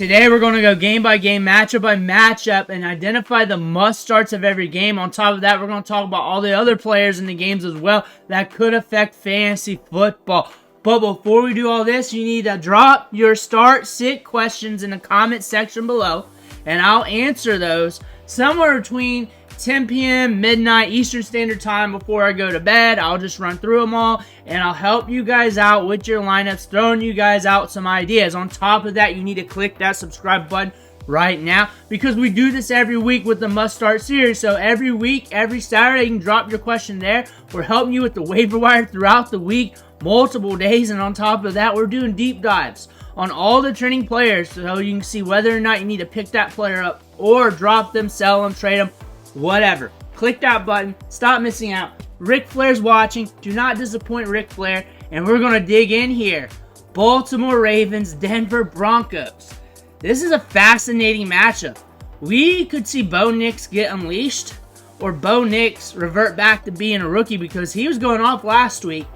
Today we're going to go game by game, matchup by matchup, and identify the must-starts of every game. On top of that, we're going to talk about all the other players in the games as well that could affect fantasy football. But before we do all this, you need to drop your start-sit questions in the comment section below, and I'll answer those somewhere between 10 p.m., midnight, Eastern Standard Time before I go to bed. I'll just run through them all, and I'll help you guys out with your lineups, throwing you guys out some ideas. On top of that, you need to click that subscribe button right now, because we do this every week with the Must Start series. So every week, every Saturday, you can drop your question there. We're helping you with the waiver wire throughout the week, multiple days, and on top of that, we're doing deep dives on all the trending players, so you can see whether or not you need to pick that player up or drop them, sell them, trade them, whatever. Click that button. Stop missing out. Ric Flair's watching. Do not disappoint Ric Flair. And we're going to dig in here. Baltimore Ravens, Denver Broncos. This is a fascinating matchup. We could see Bo Nix get unleashed, or Bo Nix revert back to being a rookie because he was going off last week.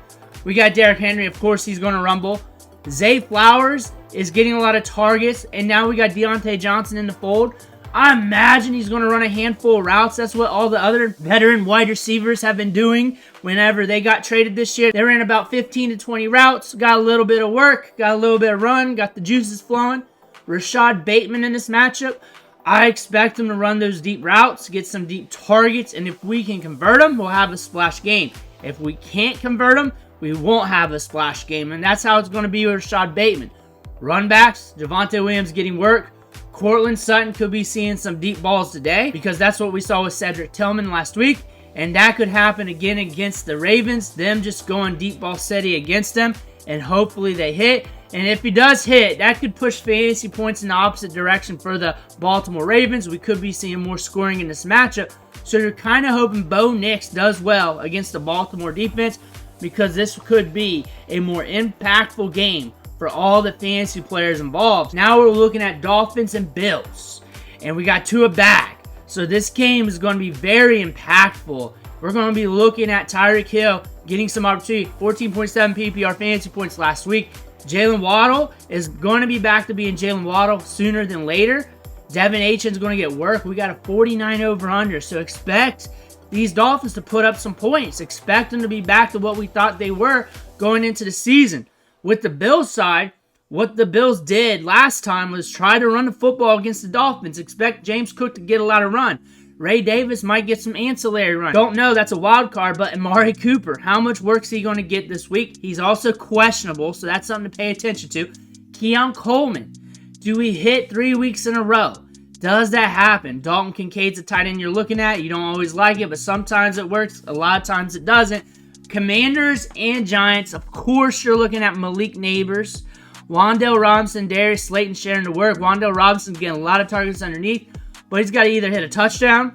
We got Derrick Henry. Of course, he's going to rumble. Zay Flowers is getting a lot of targets. And now we got Diontae Johnson in the fold. I imagine he's going to run a handful of routes. That's what all the other veteran wide receivers have been doing whenever they got traded this year. They ran about 15 to 20 routes, got a little bit of work, got a little bit of run, got the juices flowing. Rashad Bateman in this matchup, I expect him to run those deep routes, get some deep targets, and if we can convert them, we'll have a splash game. If we can't convert them, we won't have a splash game, and that's how it's going to be with Rashad Bateman. Run backs, Javonte Williams getting work. Courtland, Sutton could be seeing some deep balls today because that's what we saw with Cedric Tillman last week. And that could happen again against the Ravens. Them just going deep ball steady against them. And hopefully they hit. And if he does hit, that could push fantasy points in the opposite direction for the Baltimore Ravens. We could be seeing more scoring in this matchup. So you're kind of hoping Bo Nix does well against the Baltimore defense, because this could be a more impactful game for all the fantasy players involved. Now we're looking at Dolphins and Bills, and we got Tua back. So this game is going to be very impactful. We're going to be looking at Tyreek Hill getting some opportunity. 14.7 PPR fantasy points last week. Jalen Waddle is going to be back to being Jalen Waddle sooner than later. Devin Achane's going to get work. We got a 49 over-under, so expect these Dolphins to put up some points. Expect them to be back to what we thought they were going into the season. With the Bills side, what the Bills did last time was try to run the football against the Dolphins. Expect James Cook to get a lot of run. Ray Davis might get some ancillary run. Don't know, that's a wild card, but Amari Cooper, how much work is he going to get this week? He's also questionable, so that's something to pay attention to. Keon Coleman, do we hit 3 weeks in a row? Does that happen? Dalton Kincaid's a tight end you're looking at. You don't always like it, but sometimes it works. A lot of times it doesn't. Commanders and Giants, of course, you're looking at Malik Nabers. Wan'Dale Robinson, Darius Slayton sharing the work. Wan'Dale Robinson's getting a lot of targets underneath, but he's got to either hit a touchdown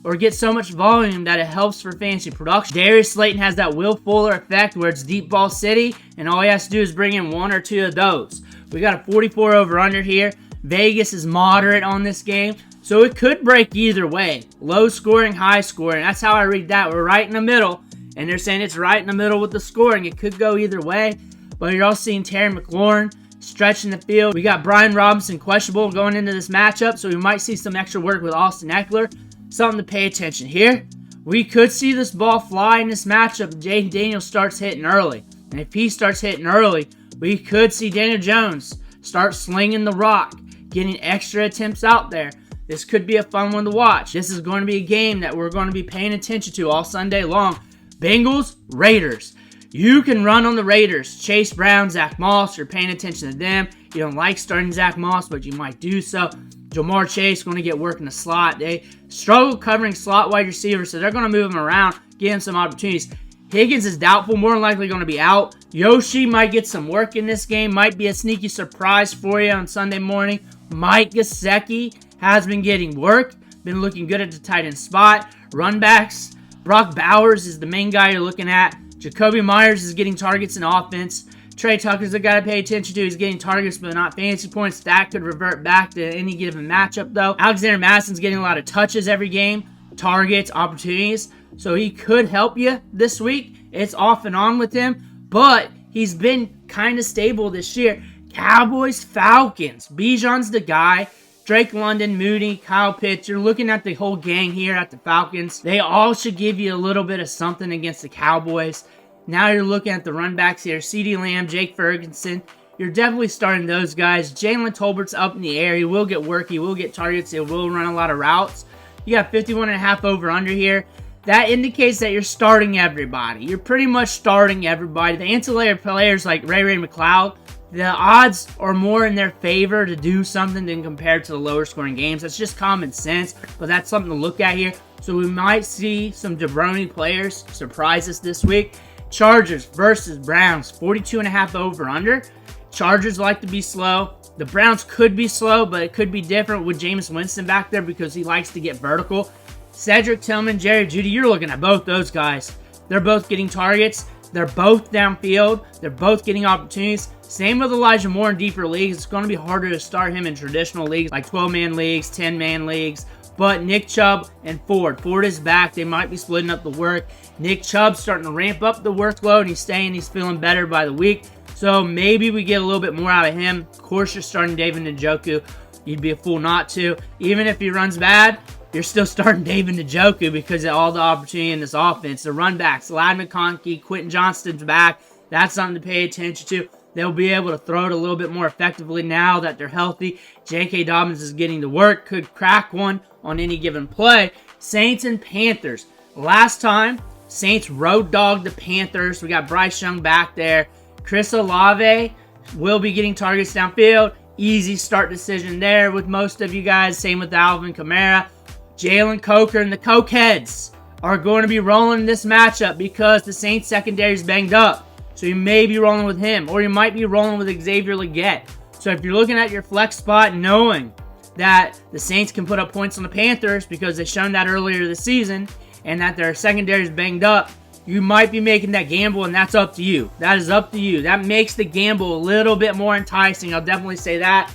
or get so much volume that it helps for fantasy production. Darius Slayton has that Will Fuller effect where it's deep ball city, and all he has to do is bring in one or two of those. We got a 44 over-under here. Vegas is moderate on this game, so it could break either way. Low scoring, high scoring. That's how I read that. We're right in the middle. And they're saying it's right in the middle with the scoring. It could go either way. But you're also seeing Terry McLaurin stretching the field. We got Brian Robinson questionable going into this matchup. So we might see some extra work with Austin Ekeler. Something to pay attention here. We could see this ball fly in this matchup if Jaden Daniels starts hitting early. And if he starts hitting early, we could see Daniel Jones start slinging the rock, getting extra attempts out there. This could be a fun one to watch. This is going to be a game that we're going to be paying attention to all Sunday long. Bengals, Raiders. You can run on the Raiders. Chase Brown, Zach Moss, you're paying attention to them. You don't like starting Zach Moss, but you might do so. Jamar Chase going to get work in the slot. They struggle covering slot wide receivers, so they're going to move him around, give him some opportunities. Higgins is doubtful, more than likely going to be out. Yoshi might get some work in this game, might be a sneaky surprise for you on Sunday morning. Mike Gesicki has been getting work, been looking good at the tight end spot. Run backs, Brock Bowers is the main guy you're looking at. Jakobi Meyers is getting targets in offense. Trey Tucker's the guy to pay attention to. He's getting targets, but not fantasy points. That could revert back to any given matchup, though. Alexander Madison's getting a lot of touches every game, targets, opportunities, so he could help you this week. It's off and on with him, but he's been kind of stable this year. Cowboys, Falcons. Bijan's the guy. Drake London, Mooney, Kyle Pitts. You're looking at the whole gang here at the Falcons. They all should give you a little bit of something against the Cowboys. Now you're looking at the run backs here. CeeDee Lamb, Jake Ferguson. You're definitely starting those guys. Jalen Tolbert's up in the air. He will get work. He will get targets. He will run a lot of routes. You got 51.5 over under here. That indicates that you're starting everybody. You're pretty much starting everybody. The ancillary players like Ray McLeod, the odds are more in their favor to do something than compared to the lower scoring games. That's just common sense, but that's something to look at here. So we might see some jabroni players surprise us this week. Chargers versus Browns, 42.5 over under. Chargers like to be slow. The Browns could be slow, but it could be different with Jameis Winston back there because he likes to get vertical. Cedric, Tillman, Jerry, Jeudy, you're looking at both those guys. They're both getting targets. They're both downfield. They're both getting opportunities. Same with Elijah Moore in deeper leagues. It's going to be harder to start him in traditional leagues like 12-man leagues, 10-man leagues. But Nick Chubb and Ford. Ford is back. They might be splitting up the work. Nick Chubb's starting to ramp up the workload. He's feeling better by the week. So maybe we get a little bit more out of him. Of course, you're starting David Njoku. You'd be a fool not to. Even if he runs bad, you're still starting David Njoku because of all the opportunity in this offense. The run backs, Ladd McConkey, Quentin Johnston's back. That's something to pay attention to. They'll be able to throw it a little bit more effectively now that they're healthy. J.K. Dobbins is getting to work. Could crack one on any given play. Saints and Panthers. Last time, Saints road dogged the Panthers. We got Bryce Young back there. Chris Olave will be getting targets downfield. Easy start decision there with most of you guys. Same with Alvin Kamara. Jalen Coker and the Cokeheads are going to be rolling this matchup because the Saints secondary is banged up. So you may be rolling with him, or you might be rolling with Xavier Legette. So if you're looking at your flex spot knowing that the Saints can put up points on the Panthers because they've shown that earlier this season and that their secondary is banged up, you might be making that gamble, and that's up to you. That is up to you. That makes the gamble a little bit more enticing. I'll definitely say that.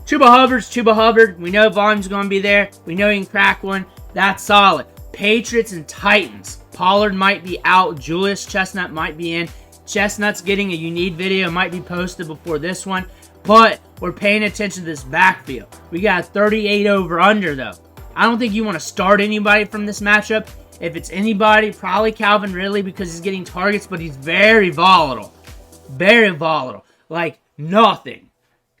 Chuba Hubbard. We know volume's going to be there. We know he can crack one. That's solid. Patriots and Titans. Pollard might be out. Julius Chestnut might be in. Chestnut's getting a unique video. Might be posted before this one. But we're paying attention to this backfield. We got 38 over under, though. I don't think you want to start anybody from this matchup. If it's anybody, probably Calvin Ridley because he's getting targets, but he's very volatile. Very volatile. Like nothing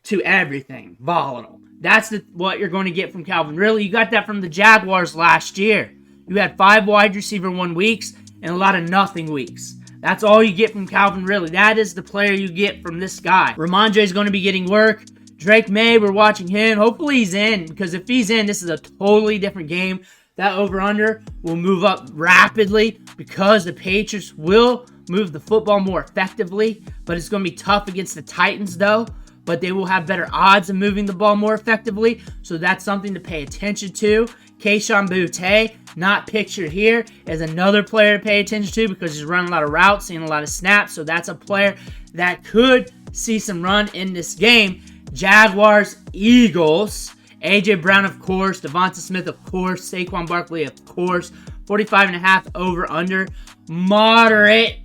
to everything volatile. That's what you're going to get from Calvin Ridley. You got that from the Jaguars last year. You had 5 wide receiver 1 weeks and a lot of nothing weeks. That's all you get from Calvin Ridley. That is the player you get from this guy. Ramondre is going to be getting work. Drake May, we're watching him. Hopefully he's in, because if he's in, this is a totally different game. That over-under will move up rapidly because the Patriots will move the football more effectively, but it's going to be tough against the Titans, though. But they will have better odds of moving the ball more effectively, so that's something to pay attention to. Kayshon Boutte, not pictured here, is another player to pay attention to because he's running a lot of routes, seeing a lot of snaps, so that's a player that could see some run in this game. Jaguars, Eagles, A.J. Brown, of course, Devonta Smith, of course, Saquon Barkley, of course, 45.5 over under, moderate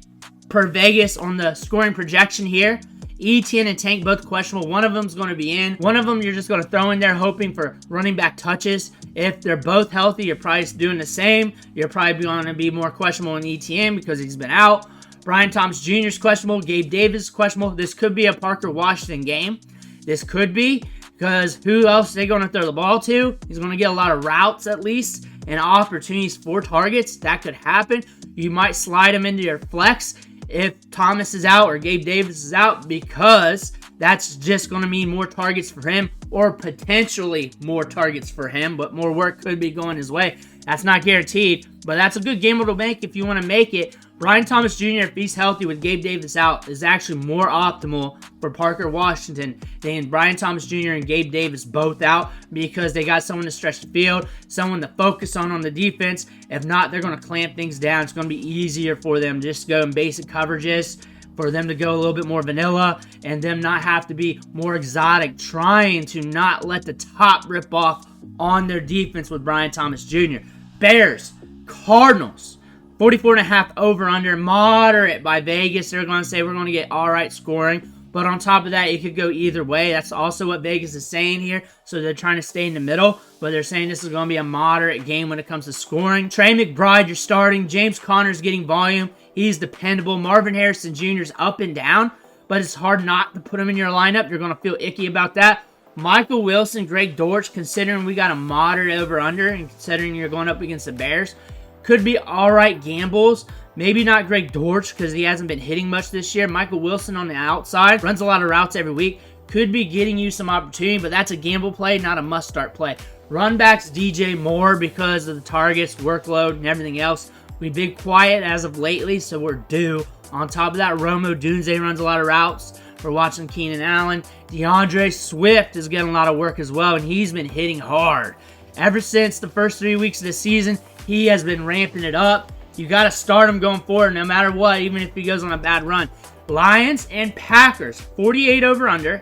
per Vegas on the scoring projection here. Etienne and Tank both questionable. One of them is going to be in. One of them you're just going to throw in there hoping for running back touches. If they're both healthy, you're probably doing the same. You're probably going to be more questionable in Etienne because he's been out. Brian Thomas Jr. is questionable. Gabe Davis is questionable. This could be a Parker Washington game. This could be because who else are they going to throw the ball to? He's going to get a lot of routes at least and opportunities for targets. That could happen. You might slide him into your flex if Thomas is out or Gabe Davis is out because that's just going to mean more targets for him or potentially more targets for him, but more work could be going his way. That's not guaranteed, but that's a good gamble to make if you want to make it. Brian Thomas Jr., if he's healthy with Gabe Davis out, is actually more optimal for Parker Washington than Brian Thomas Jr. and Gabe Davis both out because they got someone to stretch the field, someone to focus on the defense. If not, they're going to clamp things down. It's going to be easier for them just to go in basic coverages, for them to go a little bit more vanilla, and them not have to be more exotic, trying to not let the top rip off on their defense with Brian Thomas Jr. Bears, Cardinals, 44.5 over under, moderate by Vegas. They're going to say we're going to get all right scoring. But on top of that, it could go either way. That's also what Vegas is saying here. So they're trying to stay in the middle, but they're saying this is going to be a moderate game when it comes to scoring. Trey McBride, you're starting. James Conner's getting volume. He's dependable. Marvin Harrison Jr. is up and down, but it's hard not to put him in your lineup. You're going to feel icky about that. Michael Wilson, Greg Dortch, considering we got a moderate over-under, and considering you're going up against the Bears, could be all right gambles. Maybe not Greg Dortch because he hasn't been hitting much this year. Michael Wilson on the outside, runs a lot of routes every week, could be getting you some opportunity, but that's a gamble play, not a must-start play. Run backs DJ Moore because of the targets, workload, and everything else. We've been quiet as of lately, so we're due. On top of that, Romo Dunze runs a lot of routes. We're watching Keenan Allen. DeAndre Swift is getting a lot of work as well, and he's been hitting hard. Ever since the first 3 weeks of the season, he has been ramping it up. You got to start him going forward no matter what, even if he goes on a bad run. Lions and Packers, 48 over under.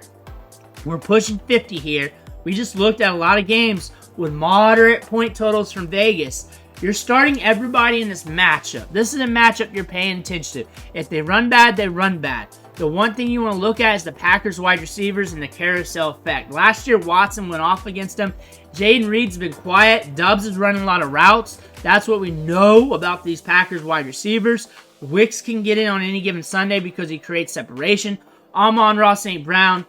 We're pushing 50 here. We just looked at a lot of games with moderate point totals from Vegas. You're starting everybody in this matchup. This is a matchup you're paying attention to. If they run bad, they run bad. The one thing you want to look at is the Packers wide receivers and the carousel effect. Last year, Watson went off against them. Jaden Reed's been quiet. Dobbs is running a lot of routes. That's what we know about these Packers wide receivers. Wicks can get in on any given Sunday because he creates separation. Amon-Ra St. Brown,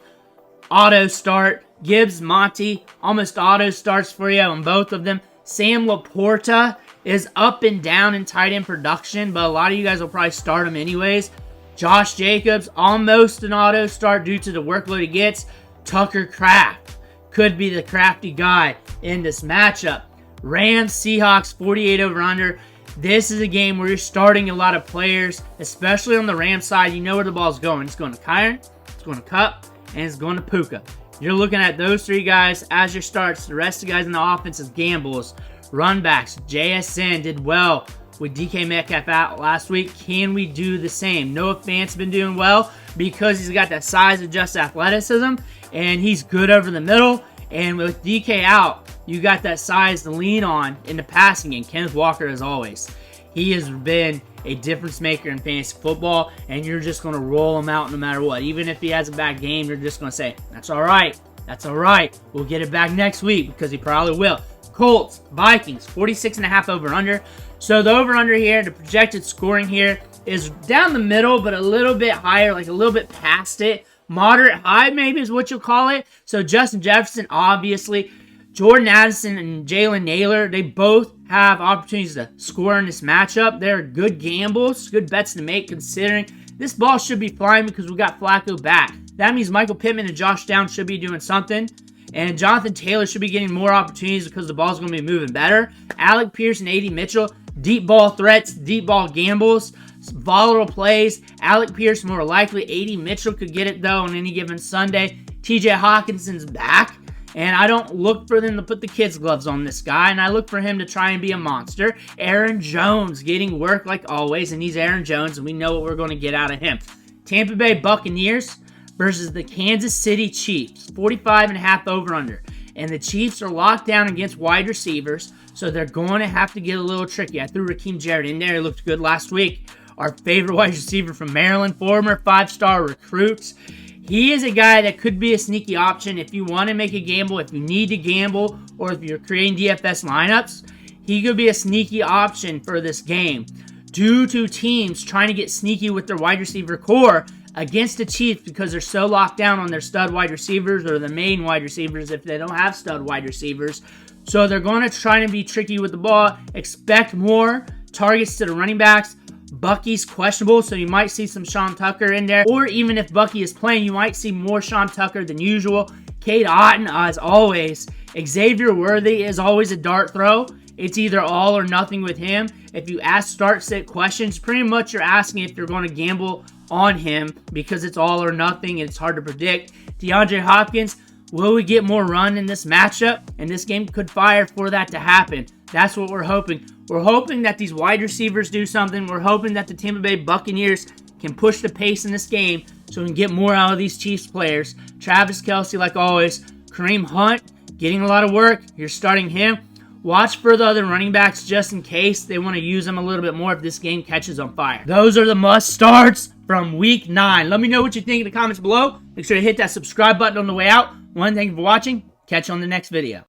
auto start. Gibbs, Monty, almost auto starts for you on both of them. Sam Laporta is up and down in tight end production, but a lot of you guys will probably start him anyways. Josh Jacobs, almost an auto start due to the workload he gets. Tucker Kraft could be the crafty guy in this matchup. Rams, Seahawks, 48 over under. This is a game where you're starting a lot of players, especially on the Rams side. You know where the ball's going. It's going to Kyron, it's going to Kupp, and it's going to Puka. You're looking at those three guys as your starts. The rest of the guys in the offense is gambles. Run backs, JSN did well with DK Metcalf out last week. Can we do the same? Noah Fant's been doing well because he's got that size and just athleticism, and he's good over the middle. And with DK out, you got that size to lean on in the passing game. Kenneth Walker, as always, he has been a difference maker in fantasy football, and you're just going to roll him out no matter what. Even if he has a bad game, you're just going to say, that's all right. That's all right. We'll get it back next week because he probably will. Colts, Vikings, 46.5 over-under. So the over-under here, the projected scoring here is down the middle, but a little bit higher, like a little bit past it. Moderate high, maybe, is what you'll call it. So Justin Jefferson, obviously. Jordan Addison and Jalen Naylor, they both have opportunities to score in this matchup. They're good gambles, good bets to make, considering this ball should be flying because we got Flacco back. That means Michael Pittman and Josh Downs should be doing something. And Jonathan Taylor should be getting more opportunities because the ball's going to be moving better. Alec Pierce and A.D. Mitchell, deep ball threats, deep ball gambles, volatile plays. Alec Pierce more likely. A.D. Mitchell could get it, though, on any given Sunday. T.J. Hawkinson's back. And I don't look for them to put the kids' gloves on this guy, and I look for him to try and be a monster. Aaron Jones getting work like always, and he's Aaron Jones, and we know what we're going to get out of him. Tampa Bay Buccaneers versus the Kansas City Chiefs, 45.5 over-under. And the Chiefs are locked down against wide receivers, so they're going to have to get a little tricky. I threw Raheem Jarrett in there. He looked good last week. Our favorite wide receiver from Maryland, former 5-star recruit. He is a guy that could be a sneaky option if you want to make a gamble, if you need to gamble, or if you're creating DFS lineups. He could be a sneaky option for this game. Due to teams trying to get sneaky with their wide receiver core against the Chiefs because they're so locked down on their stud wide receivers or the main wide receivers if they don't have stud wide receivers. So they're going to try to be tricky with the ball. Expect more targets to the running backs. Bucky's questionable, so you might see some Sean Tucker in there. Or even if Bucky is playing, you might see more Sean Tucker than usual. Cade Otton, as always. Xavier Worthy is always a dart throw. It's either all or nothing with him. If you ask start-sit questions, pretty much you're asking if you're going to gamble on him because it's all or nothing and it's hard to predict. DeAndre Hopkins, will we get more run in this matchup? And this game could fire for that to happen. That's what we're hoping. We're hoping that these wide receivers do something. We're hoping that the Tampa Bay Buccaneers can push the pace in this game so we can get more out of these Chiefs players. Travis Kelce, like always. Kareem Hunt, getting a lot of work. You're starting him. Watch for the other running backs just in case they want to use them a little bit more if this game catches on fire. Those are the must starts from week 9. Let me know what you think in the comments below. Make sure to hit that subscribe button on the way out. Thank you for watching. Catch you on the next video.